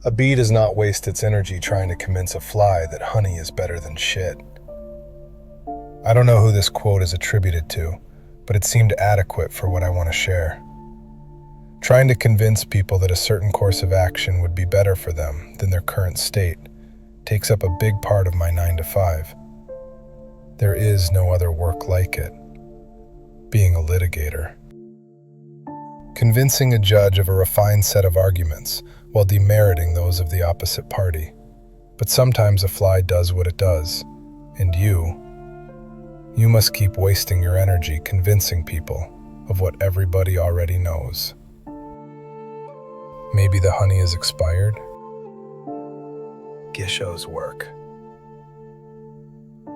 A bee does not waste its energy trying to convince a fly that honey is better than shit. I don't know who this quote is attributed to, but it seemed adequate for what I want to share. Trying to convince people that a certain course of action would be better for them than their current state takes up a big part of my 9 to 5. There is no other work like it. Being a litigator. Convincing a judge of a refined set of arguments while demeriting those of the opposite party. But sometimes a fly does what it does, and you must keep wasting your energy convincing people of what everybody already knows. Maybe the honey is expired? Gisho's work.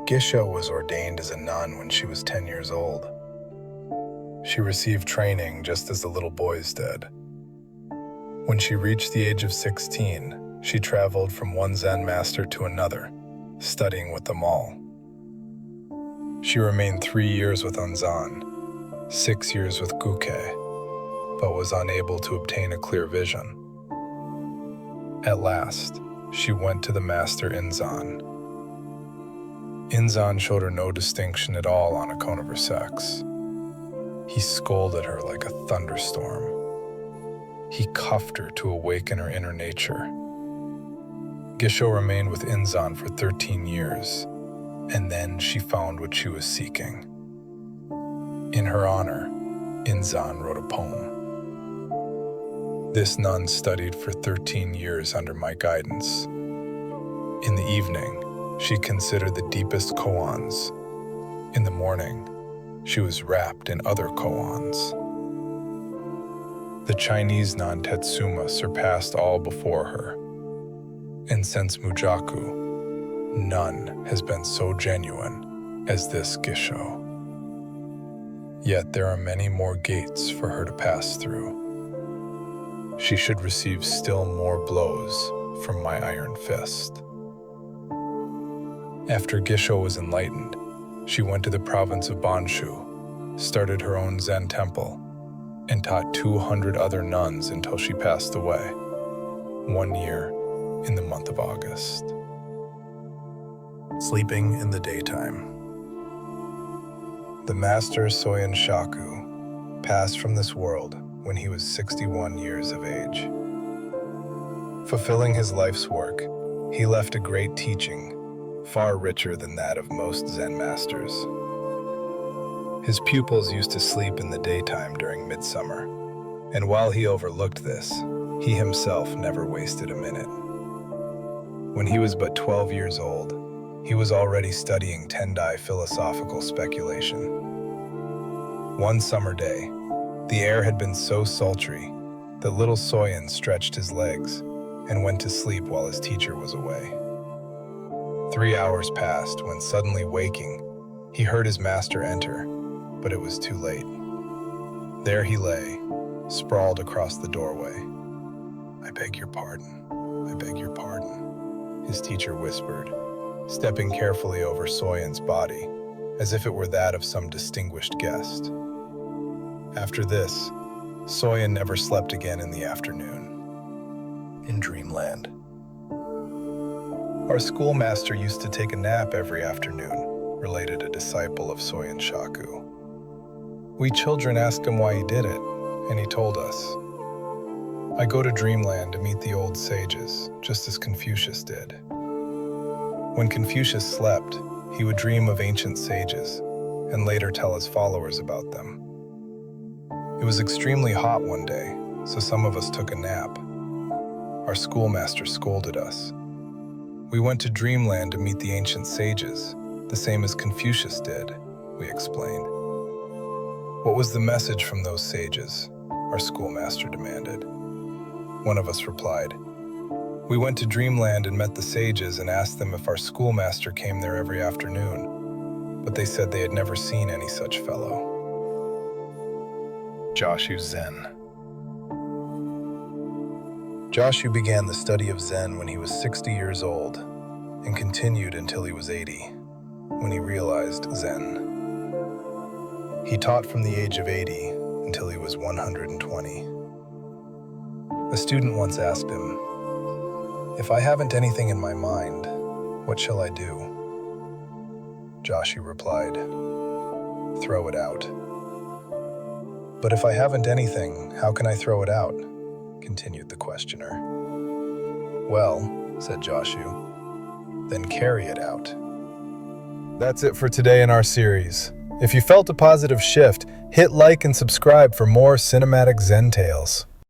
Gisho was ordained as a nun when she was 10 years old. She received training just as the little boys did. When she reached the age of 16, she traveled from one Zen master to another, studying with them all. She remained 3 years with Onzan, 6 years with Guke, but was unable to obtain a clear vision. At last, she went to the master Inzan. Inzan showed her no distinction at all on account of her sex. He scolded her like a thunderstorm. He cuffed her to awaken her inner nature. Gisho remained with Inzan for 13 years, and then she found what she was seeking. In her honor, Inzan wrote a poem. This nun studied for 13 years under my guidance. In the evening, she considered the deepest koans. In the morning, she was wrapped in other koans. The Chinese nun Tetsuma surpassed all before her. And since Mujū, none has been so genuine as this Gisho. Yet there are many more gates for her to pass through. She should receive still more blows from my iron fist. After Gisho was enlightened, she went to the province of Bonshu, started her own Zen temple, and taught 200 other nuns until she passed away, 1 year in the month of August. Sleeping in the daytime. The master Soyen Shaku passed from this world when he was 61 years of age. Fulfilling his life's work, he left a great teaching, far richer than that of most Zen masters. His pupils used to sleep in the daytime during midsummer, and while he overlooked this, he himself never wasted a minute. When he was but 12 years old, he was already studying Tendai philosophical speculation. One summer day, the air had been so sultry that little Soyen stretched his legs and went to sleep while his teacher was away. 3 hours passed when, suddenly waking, he heard his master enter, but it was too late. There he lay, sprawled across the doorway. "I beg your pardon, I beg your pardon," his teacher whispered, stepping carefully over Soyen's body, as if it were that of some distinguished guest. After this, Soyen never slept again in the afternoon. In Dreamland. Our schoolmaster used to take a nap every afternoon, related a disciple of Soyen Shaku. We children asked him why he did it, and he told us, "I go to Dreamland to meet the old sages, just as Confucius did." When Confucius slept, he would dream of ancient sages, and later tell his followers about them. It was extremely hot one day, so some of us took a nap. Our schoolmaster scolded us. We went to Dreamland to meet the ancient sages, the same as Confucius did, we explained. What was the message from those sages? Our schoolmaster demanded. One of us replied, "We went to Dreamland and met the sages and asked them if our schoolmaster came there every afternoon, but they said they had never seen any such fellow." Joshu Zen. Joshu began the study of Zen when he was 60 years old and continued until he was 80, when he realized Zen. He taught from the age of 80 until he was 120. A student once asked him, If I haven't anything in my mind, what shall I do? Joshu replied, throw it out. But if I haven't anything, how can I throw it out? Continued the questioner. Well, said Joshu, then carry it out. That's it for today in our series. If you felt a positive shift, hit like and subscribe for more cinematic Zen tales.